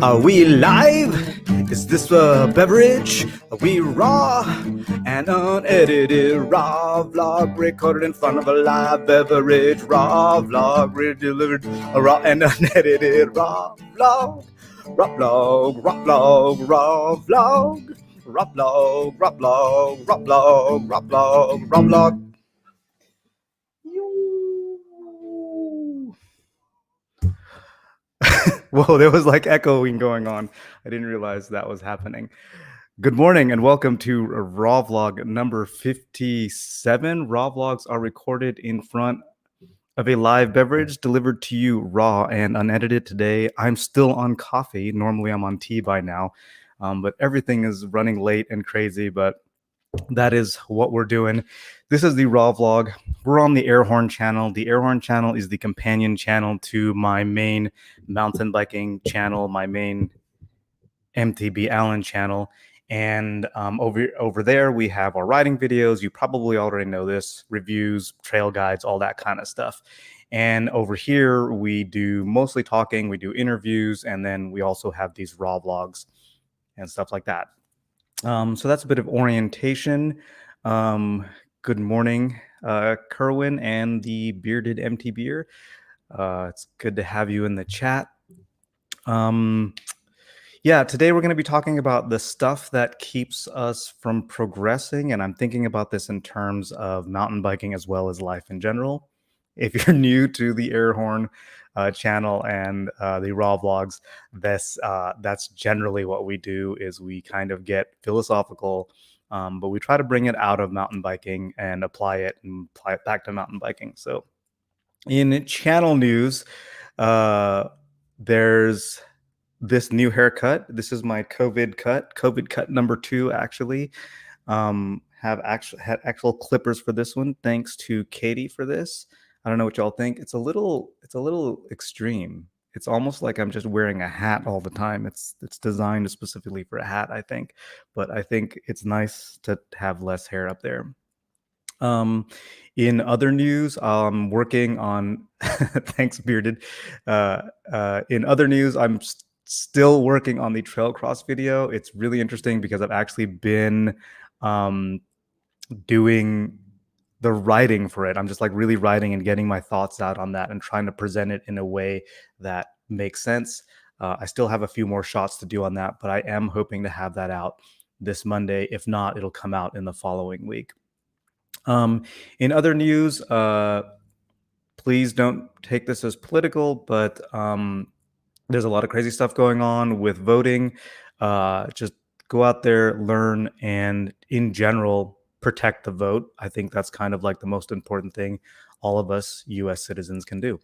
Are we live? Is this a beverage? Are we raw? An unedited raw vlog recorded in front of a live beverage. Raw vlog delivered a raw and unedited raw vlog. Raw vlog, raw vlog, raw vlog. Raw vlog, raw vlog, raw vlog, raw vlog, raw vlog. Whoa, there was like echoing going on. I didn't realize that was happening. Good morning and welcome to Raw Vlog number 57. Raw Vlogs are recorded in front of a live beverage delivered to you raw and unedited today. I'm still on coffee. Normally I'm on tea by now, but everything is running late and crazy, but that is what we're doing. This is the Raw Vlog. We're on the Airhorn channel. The Airhorn channel is the companion channel to my main mountain biking channel, my main MTB ALAN channel. And over there, we have our riding videos. You probably already know this, reviews, trail guides, all that kind of stuff. And over here, we do mostly talking, we do interviews, and then we also have these raw vlogs and stuff like that. So that's a bit of orientation. Good morning, Kerwin and the bearded MTBer. It's good to have you in the chat. Yeah, today we're going to be talking about the stuff that keeps us from progressing. And I'm thinking about this in terms of mountain biking as well as life in general. If you're new to the Airhorn channel and the raw vlogs, that's generally what we do is we kind of get philosophical, but we try to bring it out of mountain biking and apply it back to mountain biking. So in channel news, there's this new haircut. This is my COVID cut number 2, actually. Had actual clippers for this one. Thanks to Katie for this. I don't know what y'all think. It's a little extreme. It's almost like I'm just wearing a hat all the time. It's designed specifically for a hat, I think. But I think it's nice to have less hair up there. In other news, I'm working on thanks, bearded. In other news, I'm still working on the trail cross video. It's really interesting because I've actually been doing the writing for it. I'm just like really writing and getting my thoughts out on that and trying to present it in a way that makes sense. I still have a few more shots to do on that, but I am hoping to have that out this Monday. If not, it'll come out in the following week. In other news, please don't take this as political, but there's a lot of crazy stuff going on with voting. Just go out there, learn, and in general, protect the vote. I think that's kind of like the most important thing all of us U.S. citizens can do.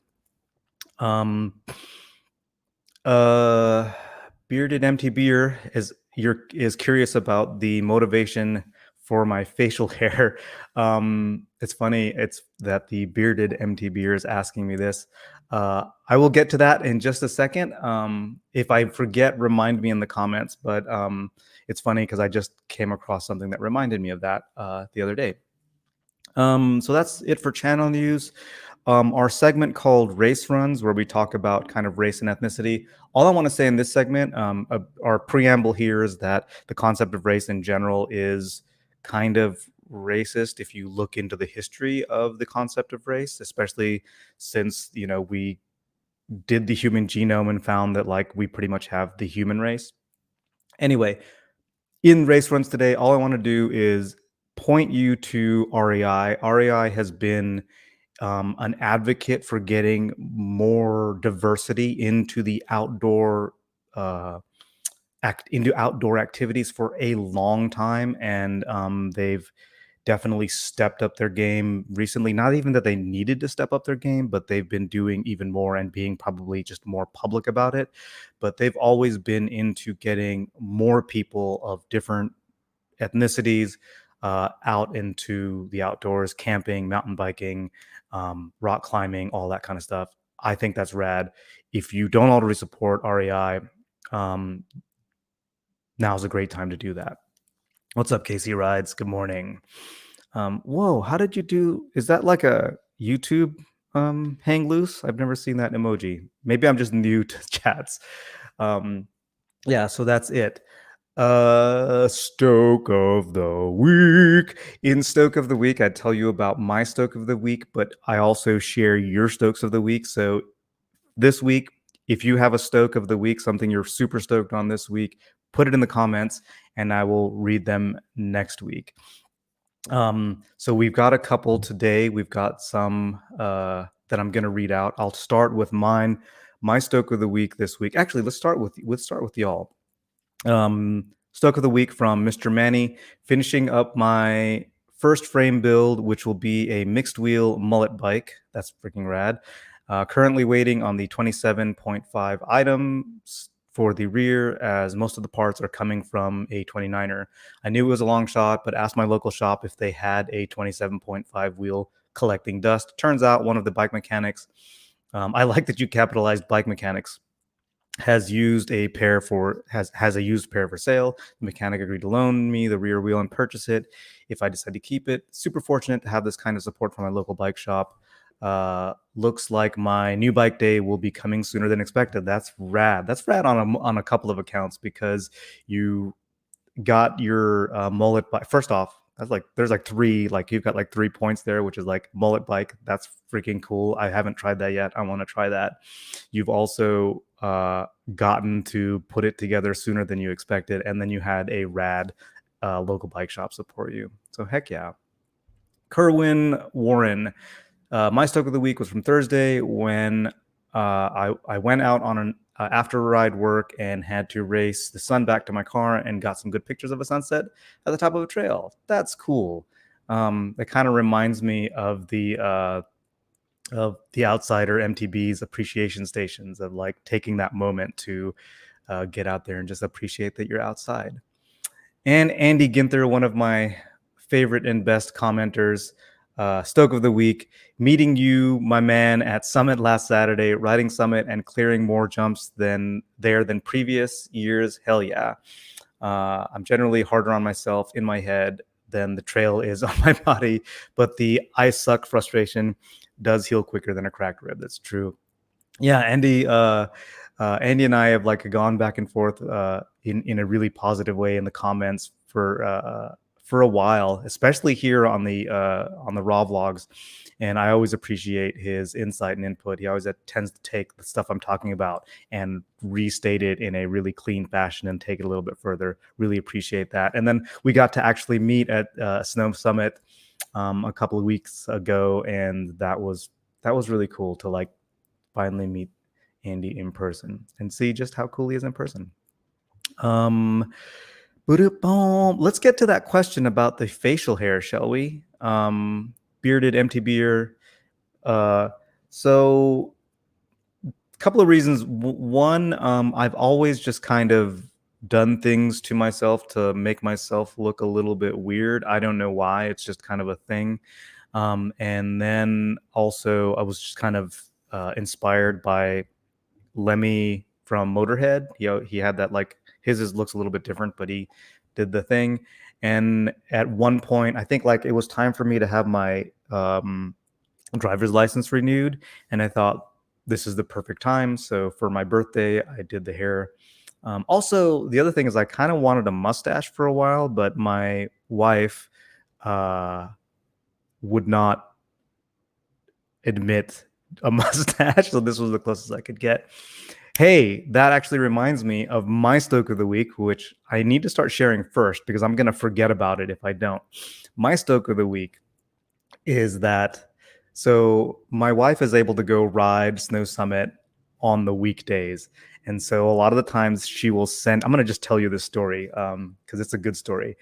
Bearded MTBer is curious about the motivation for my facial hair. It's funny. It's that the bearded MTBer is asking me this. I will get to that in just a second. If I forget, remind me in the comments. But it's funny because I just came across something that reminded me of that the other day. So that's it for channel news. Our segment called Race Runs, where we talk about kind of race and ethnicity. All I want to say in this segment, our preamble here is that the concept of race in general is kind of racist if you look into the history of the concept of race, especially since, we did the human genome and found that like we pretty much have the human race. Anyway, in Race Runs today, all I want to do is point you to REI. REI has been an advocate for getting more diversity into the outdoor activities for a long time, and they've definitely stepped up their game recently. Not even that they needed to step up their game, but they've been doing even more and being probably just more public about it. But they've always been into getting more people of different ethnicities out into the outdoors, camping, mountain biking, rock climbing, all that kind of stuff. I think that's rad. If you don't already support REI, now's a great time to do that. What's up, Casey Rides? Good morning. Whoa, how did you do? Is that like a YouTube hang loose? I've never seen that emoji. Maybe I'm just new to chats. yeah, so that's it. Stoke of the week. In Stoke of the week, I tell you about my Stoke of the week, but I also share your Stokes of the week. So this week, if you have a Stoke of the week, something you're super stoked on this week, put it in the comments and I will read them next week. So we've got a couple today. We've got some that I'm going to read out. I'll start with mine. My Stoke of the week this week. Actually, let's start with y'all. Stoke of the week from Mr. Manny, finishing up my first frame build, which will be a mixed wheel mullet bike. That's freaking rad. Currently waiting on the 27.5 items for the rear, as most of the parts are coming from a 29er. I knew it was a long shot, but asked my local shop if they had a 27.5 wheel collecting dust. Turns out one of the bike mechanics, I like that you capitalized bike mechanics, has a used pair for sale. The mechanic agreed to loan me the rear wheel and purchase it if I decide to keep it. Super fortunate to have this kind of support from my local bike shop. Looks like my new bike day will be coming sooner than expected. That's rad. That's rad on a couple of accounts, because you got your mullet bike. First off, that's like there's like three, like you've got like 3 points there, which is like mullet bike. That's freaking cool. I haven't tried that yet. I want to try that. You've also gotten to put it together sooner than you expected, and then you had a rad local bike shop support you. So heck yeah. Kerwin Warren. My Stoke of the week was from Thursday, when I went out on an after ride work and had to race the sun back to my car and got some good pictures of a sunset at the top of a trail. That's cool. It kind of reminds me of the Outsider MTB's appreciation stations, of like taking that moment to get out there and just appreciate that you're outside. And Andy Ginther, one of my favorite and best commenters, Stoke of the week, meeting you, my man, at Summit last Saturday, riding Summit and clearing more jumps than previous years. Hell yeah. I'm generally harder on myself in my head than the trail is on my body, but the I suck frustration does heal quicker than a cracked rib. That's true. Yeah, Andy and I have like gone back and forth in a really positive way in the comments for a while, especially here on the raw vlogs. And I always appreciate his insight and input. He always tends to take the stuff I'm talking about and restate it in a really clean fashion and take it a little bit further. Really appreciate that. And then we got to actually meet at Snow Summit a couple of weeks ago, and that was really cool to like finally meet Andy in person and see just how cool he is in person. Let's get to that question about the facial hair, shall we? Bearded MTBer. So a couple of reasons. One, I've always just kind of done things to myself to make myself look a little bit weird. I don't know why. It's just kind of a thing. And then also I was just kind of inspired by Lemmy from Motorhead. He had that, like, his looks a little bit different, but he did the thing. And at one point, I think like it was time for me to have my driver's license renewed, and I thought this is the perfect time. So for my birthday, I did the hair. Also, the other thing is I kind of wanted a mustache for a while, but my wife would not admit a mustache, so this was the closest I could get. Hey, that actually reminds me of my Stoke of the week, which I need to start sharing first because I'm going to forget about it if I don't. My Stoke of the week is that, so my wife is able to go ride Snow Summit on the weekdays. And so a lot of the times she will send, I'm going to just tell you this story because it's a good story.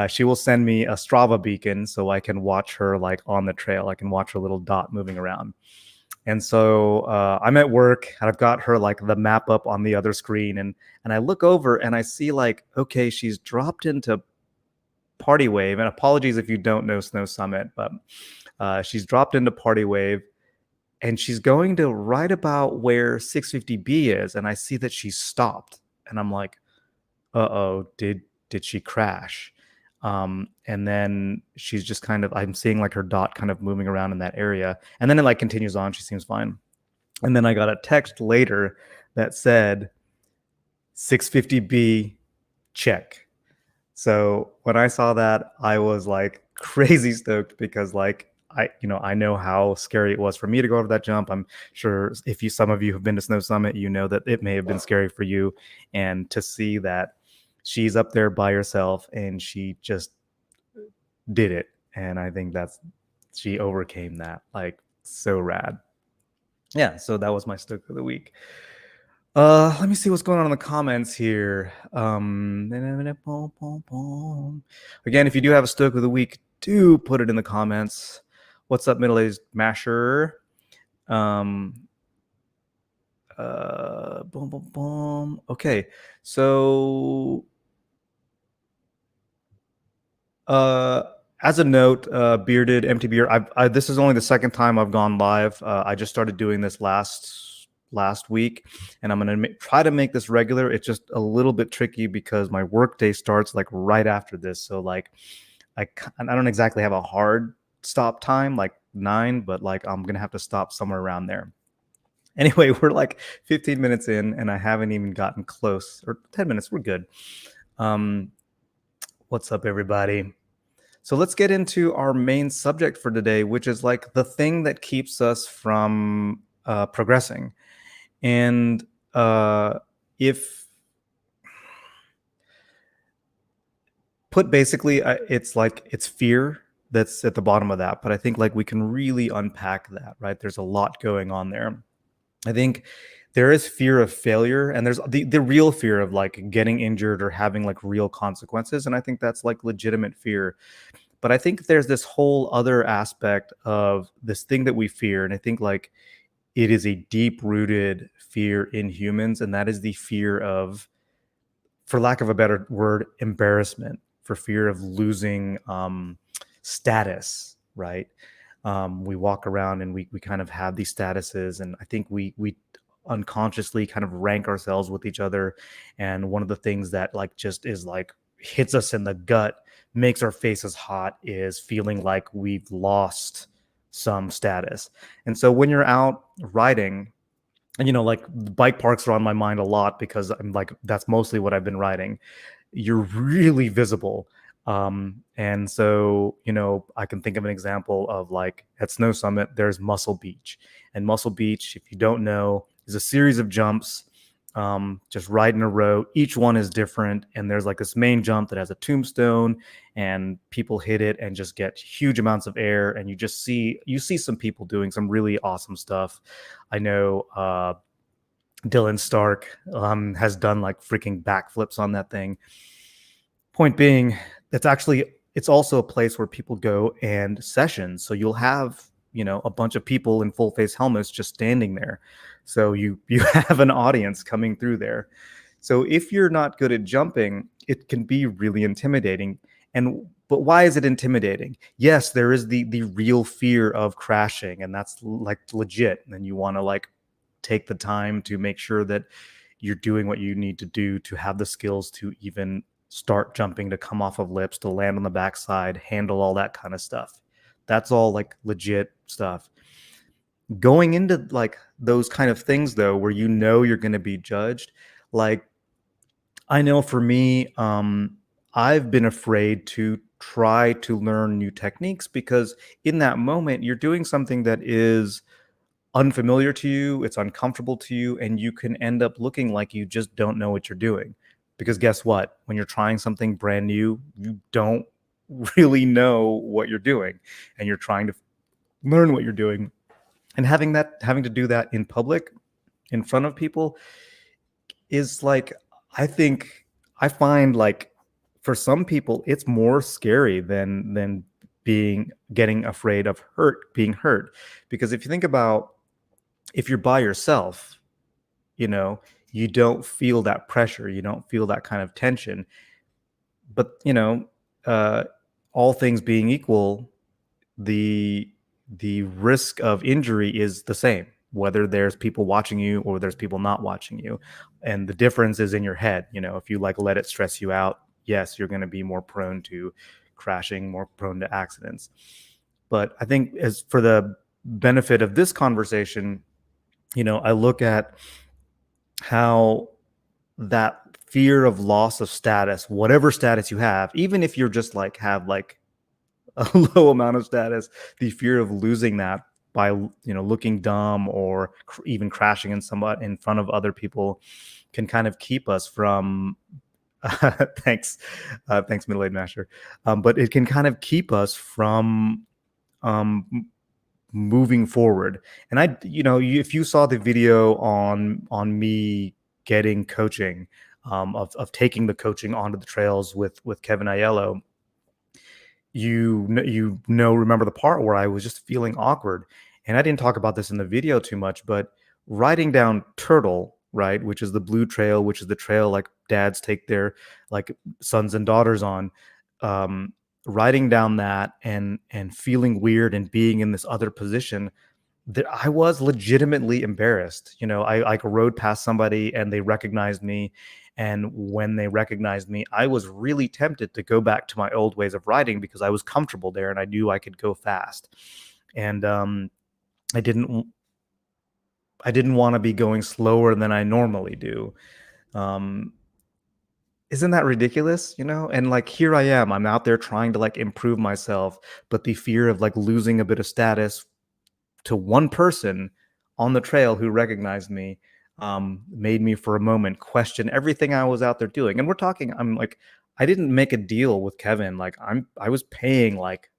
She will send me a Strava beacon so I can watch her like on the trail. I can watch her little dot moving around. And so I'm at work and I've got her like the map up on the other screen, and I look over and I see like, okay, she's dropped into Party Wave. And apologies if you don't know Snow Summit, but she's dropped into Party Wave and she's going to right about where 650B is. And I see that she's stopped, and I'm like, uh-oh, did she crash? And then she's just kind of, I'm seeing like her dot kind of moving around in that area. And then it like continues on. She seems fine. And then I got a text later that said, 650B, check. So when I saw that, I was like crazy stoked because like I know how scary it was for me to go over that jump. I'm sure if some of you have been to Snow Summit, you know that it may have been scary for you. And to see that she's up there by herself and she just did it. And I think she overcame that. Like, so rad. Yeah, so that was my stoke of the week. Let me see what's going on in the comments here. Again, if you do have a stoke of the week, do put it in the comments. What's up, middle-aged masher? Boom, boom, boom. Okay, so as a note, bearded MTB, this is only the second time I've gone live. I just started doing this last week, and I'm gonna try to make this regular. It's just a little bit tricky because my work day starts like right after this, so like I don't exactly have a hard stop time like 9, but like I'm gonna have to stop somewhere around there. Anyway, we're like 15 minutes in, and I haven't even gotten close, or 10 minutes. We're good. What's up, everybody? So let's get into our main subject for today, which is like the thing that keeps us from progressing. And if put basically, it's fear that's at the bottom of that. But I think like we can really unpack that, right? There's a lot going on there. I think there is fear of failure, and there's the real fear of like getting injured or having like real consequences. And I think that's like legitimate fear. But I think there's this whole other aspect of this thing that we fear. And I think like it is a deep rooted fear in humans. And that is the fear of, for lack of a better word, embarrassment, for fear of losing status, right? We walk around and we kind of have these statuses. And I think we unconsciously kind of rank ourselves with each other. And one of the things that like just is like hits us in the gut, makes our faces hot, is feeling like we've lost some status. And so when you're out riding, and like bike parks are on my mind a lot because I'm like, that's mostly what I've been riding. You're really visible. And so, I can think of an example of like at Snow Summit, there's Muscle Beach. And Muscle Beach, if you don't know, is a series of jumps, just right in a row. Each one is different. And there's like this main jump that has a tombstone, and people hit it and just get huge amounts of air. And you see some people doing some really awesome stuff. I know Dylan Stark has done like freaking backflips on that thing. Point being, it's also a place where people go and sessions. So you'll have a bunch of people in full face helmets just standing there. So you have an audience coming through there. So if you're not good at jumping, it can be really intimidating. But why is it intimidating? Yes, there is the real fear of crashing, and that's like legit. And you want to like take the time to make sure that you're doing what you need to do to have the skills to even start jumping, to come off of lips, to land on the backside, handle all that kind of stuff. That's all like legit stuff. Going into like those kind of things though, where you're going to be judged, like I know for me, I've been afraid to try to learn new techniques because in that moment you're doing something that is unfamiliar to you, it's uncomfortable to you, and you can end up looking like you just don't know what you're doing. Because guess what? When you're trying something brand new, you don't really know what you're doing, and you're trying to learn what you're doing. And having to do that in public, in front of people, is like, I find like for some people it's more scary than getting afraid of being hurt. Because if you think about, if you're by yourself, you don't feel that pressure, you don't feel that kind of tension. But uh, all things being equal, the risk of injury is the same, whether there's people watching you or there's people not watching you. And the difference is in your head. If you like let it stress you out, yes, you're going to be more prone to crashing, more prone to accidents. But I think, as for the benefit of this conversation, I look at how that fear of loss of status, whatever status you have, even if you're just like have like a low amount of status, the fear of losing that by looking dumb or even crashing in front of other people can kind of keep us from thanks middle-aged master, but it can kind of keep us from um moving forward. And if you saw the video on me getting coaching, of taking the coaching onto the trails with Kevin Aiello, remember the part where I was just feeling awkward. And I didn't talk about this in the video too much, but riding down Turtle, right, which is the blue trail, which is the trail like dads take their like sons and daughters on, um, riding down that and feeling weird and being in this other position, that I was legitimately embarrassed. I like rode past somebody and they recognized me. And when they recognized me, I was really tempted to go back to my old ways of riding because I was comfortable there and I knew I could go fast. And I didn't I didn't want to be going slower than I normally do. Um, isn't that ridiculous? And like here I am, I'm out there trying to like improve myself, but the fear of like losing a bit of status to one person on the trail who recognized me, made me for a moment question everything I was out there doing. And I'm like, I didn't make a deal with Kevin. Like I was paying like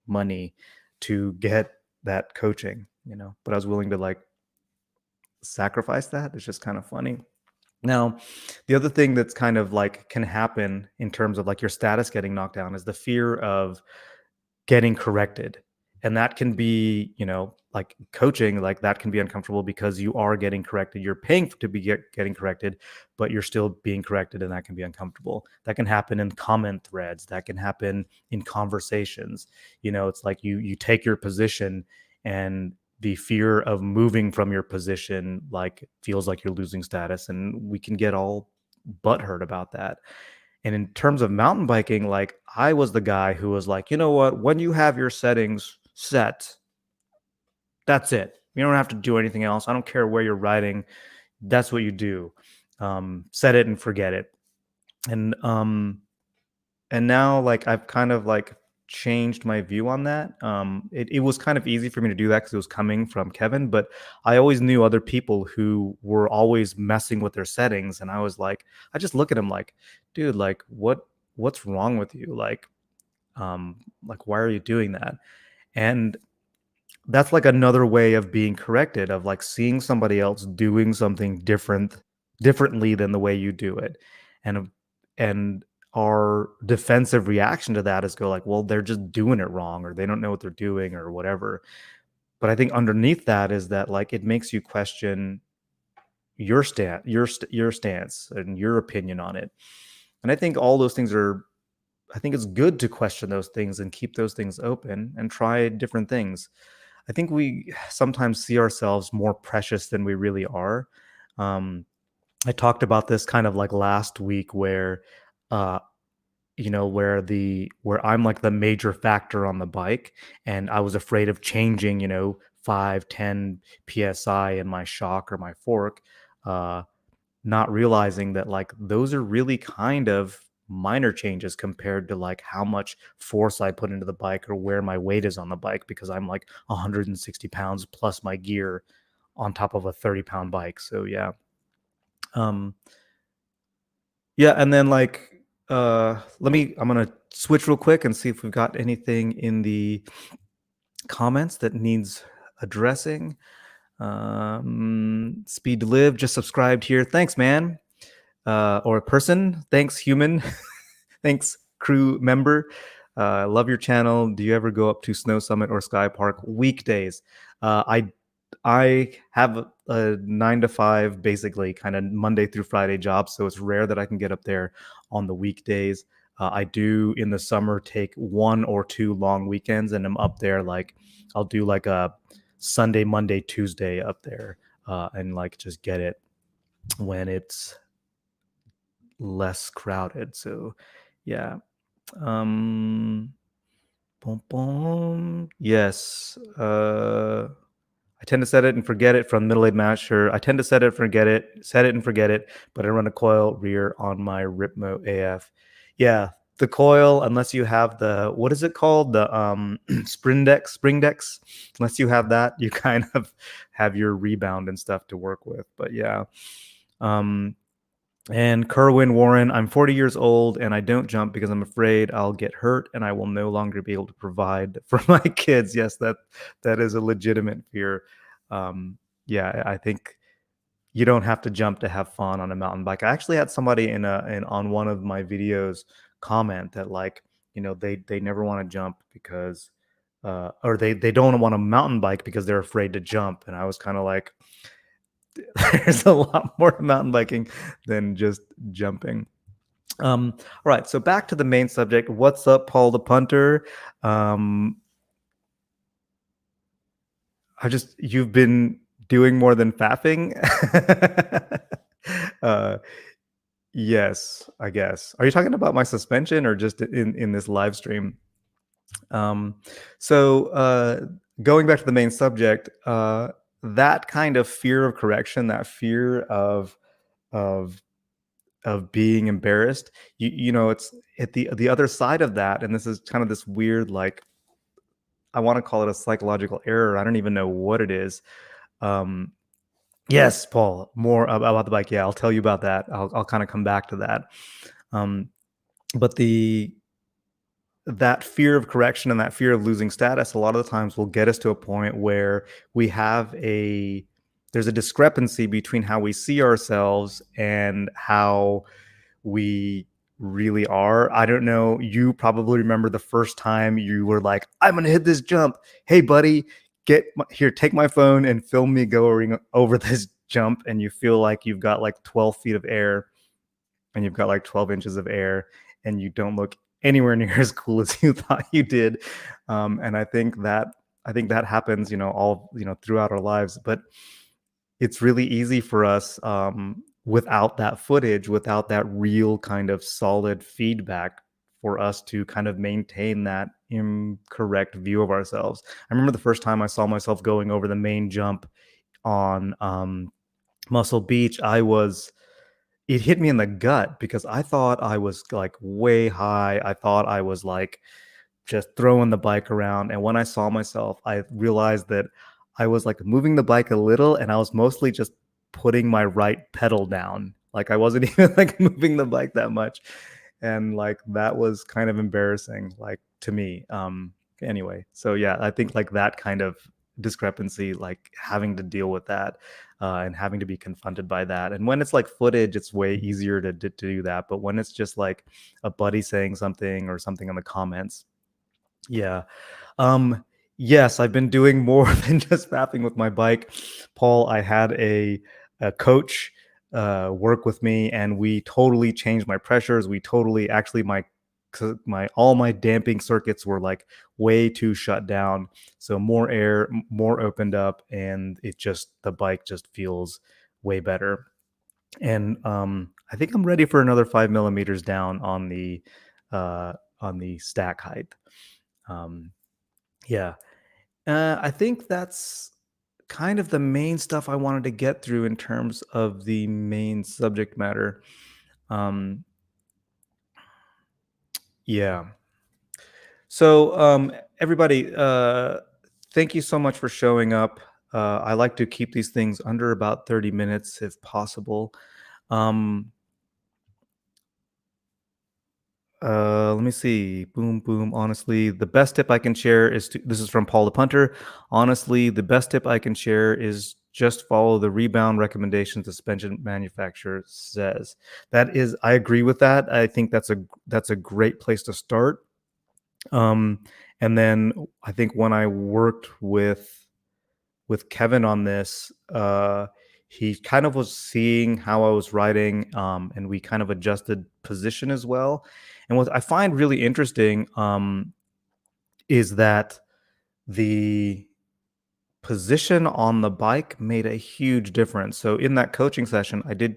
money to get that coaching, but I was willing to like sacrifice that. It's just kind of funny. Now, the other thing that's kind of like can happen in terms of like your status getting knocked down is the fear of getting corrected. And that can be, like coaching, like that can be uncomfortable because you are getting corrected. You're paying to be getting corrected, but you're still being corrected, and that can be uncomfortable. That can happen in comment threads. That can happen in conversations. It's like you take your position, and the fear of moving from your position like feels like you're losing status, and we can get all butthurt about that. And in terms of mountain biking, like I was the guy who was like, you know what, when you have your settings set, that's it. You don't have to do anything else. I don't care where you're riding. That's what you do. Set it and forget it. And now like I've kind of like changed my view on that. It was kind of easy for me to do that because it was coming from Kevin, but I always knew other people who were always messing with their settings, and I was like, I just look at him like, dude, like what's wrong with you? Like why are you doing that? And that's like another way of being corrected, of like seeing somebody else doing something differently than the way you do it. And our defensive reaction to that is go like, well, they're just doing it wrong, or they don't know what they're doing, or whatever. But I think underneath that is that like it makes you question your stance and your opinion on it. And I think all those things are I think it's good to question those things and keep those things open and try different things. I think we sometimes see ourselves more precious than we really are. Um, I talked about this kind of like last week where, uh, where I'm like the major factor on the bike, and I was afraid of changing, 5, 10 psi in my shock or my fork, uh, not realizing that like those are really kind of minor changes compared to like how much force I put into the bike or where my weight is on the bike, because I'm like 160 pounds plus my gear on top of a 30-pound bike. So yeah. Um yeah, and then like I'm gonna switch real quick and see if we've got anything in the comments that needs addressing. Speed to Live just subscribed here. Thanks, man. Or a person. Thanks, human. Thanks, crew member. Love your channel. Do you ever go up to Snow Summit or Sky Park weekdays? I have a 9 to 5, basically kind of Monday through Friday job, so it's rare that I can get up there on the weekdays. I do in the summer take 1 or 2 long weekends, and I'm up there like I'll do like a Sunday, Monday, Tuesday up there, and like just get it when it's less crowded. So yeah. Boom, boom. Yes. I tend to set it and forget it from middle-aged master. I tend to set it and forget it, but I run a coil rear on my Ripmo AF. Yeah, the coil, unless you have the, what is it called? The spring decks. Unless you have that, you kind of have your rebound and stuff to work with. But yeah. And Kerwin Warren, I'm 40 years old and I don't jump because I'm afraid I'll get hurt and I will no longer be able to provide for my kids. Yes, that is a legitimate fear. Yeah, I think you don't have to jump to have fun on a mountain bike. I actually had somebody in on one of my videos comment that, like, they never want to jump because or they don't want a mountain bike because they're afraid to jump. And I was kind of like, there's a lot more to mountain biking than just jumping. All right, so back to the main subject. What's up, Paul the punter? You've been doing more than faffing. uh, yes, I guess. Are you talking about my suspension or just in this live stream? Um, so going back to the main subject, that kind of fear of correction, that fear of being embarrassed, it's at the other side of that, and this is kind of this weird, like, I want to call it a psychological error. I don't even know what it is. um yes, Paul, more about the bike. Yeah, I'll tell you about that. I'll kind of come back to that. um but that fear of correction and that fear of losing status a lot of the times will get us to a point where there's a discrepancy between how we see ourselves and how we really are. I don't know. You probably remember the first time you were like, I'm going to hit this jump. Hey, buddy, here, take my phone and film me going over this jump. And you feel like you've got like 12 feet of air and you've got like 12 inches of air and you don't look anywhere near as cool as you thought you did. And I think that happens, all, throughout our lives. But it's really easy for us, without that footage, without that real kind of solid feedback, for us to kind of maintain that incorrect view of ourselves. I remember the first time I saw myself going over the main jump on Muscle Beach. It hit me in the gut because I thought I was like way high. I thought I was like just throwing the bike around. And when I saw myself, I realized that I was like moving the bike a little and I was mostly just putting my right pedal down. Like I wasn't even like moving the bike that much. And like that was kind of embarrassing, like, to me. Anyway, so yeah, I think like that kind of discrepancy, like having to deal with that, and having to be confronted by that. And when it's like footage, it's way easier to do that. But when it's just like a buddy saying something or something in the comments, yeah. Um, yes, I've been doing more than just fapping with my bike. Paul, I had a coach work with me, and we totally changed my pressures. We totally, actually, my all my damping circuits were like way too shut down. So more air, more opened up, and the bike just feels way better. And I think I'm ready for another 5 millimeters down uh, on the stack height. Um, yeah. I think that's kind of the main stuff I wanted to get through in terms of the main subject matter. Um, yeah. So, everybody, thank you so much for showing up. I like to keep these things under about 30 minutes if possible. Um, let me see. Boom, boom. Honestly, the best tip I can share this is from Paul the Punter. Honestly, the best tip I can share is just follow the rebound recommendations the suspension manufacturer says. I agree with that. I think that's a great place to start. Um, and then I think when I worked with Kevin on this, he kind of was seeing how I was writing, and we kind of adjusted position as well. And what I find really interesting, is that the position on the bike made a huge difference. So in that coaching session, I did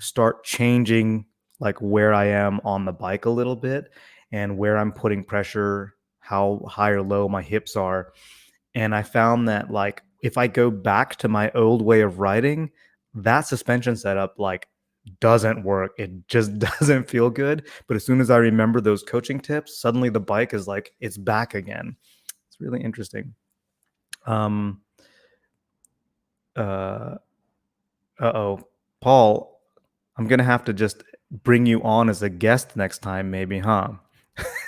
start changing like where I am on the bike a little bit and where I'm putting pressure, how high or low my hips are. And I found that, like, if I go back to my old way of riding, that suspension setup like doesn't work. It just doesn't feel good. But as soon as I remember those coaching tips, suddenly the bike is like it's back again. It's really interesting. Uh oh, Paul, I'm gonna have to just bring you on as a guest next time, maybe, huh?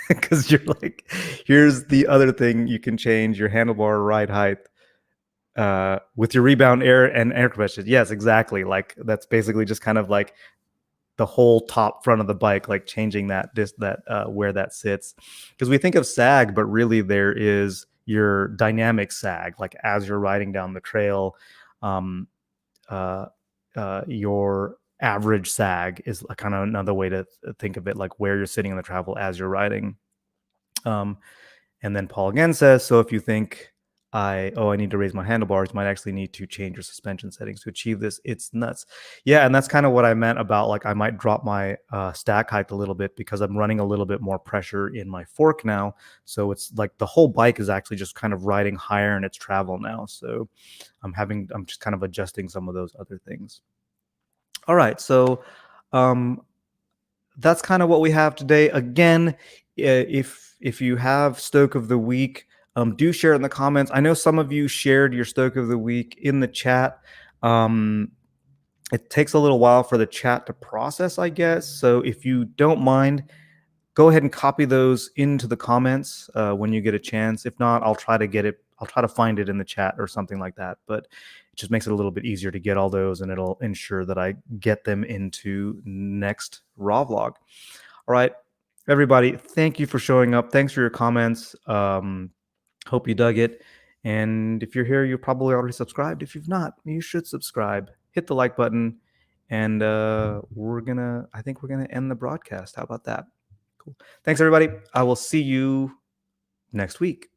Because you're like, here's the other thing you can change your handlebar ride height with your rebound air and air compression. Yes, exactly. Like that's basically just kind of like the whole top front of the bike, like changing that where that sits. Because we think of sag, but really there is your dynamic sag, like as you're riding down the trail. Um, uh, your average sag is kind of another way to think of it, like where you're sitting in the travel as you're riding. And then Paul again says, so if you think I need to raise my handlebars, you might actually need to change your suspension settings to achieve this. It's nuts. Yeah, and that's kind of what I meant about like I might drop my stack height a little bit because I'm running a little bit more pressure in my fork now. So it's like the whole bike is actually just kind of riding higher in its travel now. So I'm just kind of adjusting some of those other things. All right, so that's kind of what we have today. Again, if you have Stoke of the Week, do share it in the comments. I know some of you shared your Stoke of the Week in the chat. It takes a little while for the chat to process, I guess. So if you don't mind, go ahead and copy those into the comments when you get a chance. If not, I'll try to find it in the chat or something like that. But it just makes it a little bit easier to get all those, and it'll ensure that I get them into next Raw vlog. All right, everybody, thank you for showing up. Thanks for your comments. Hope you dug it. And if you're here, you're probably already subscribed. If you've not, you should subscribe. Hit the like button, and I think we're gonna end the broadcast. How about that? Cool. Thanks, everybody. I will see you next week.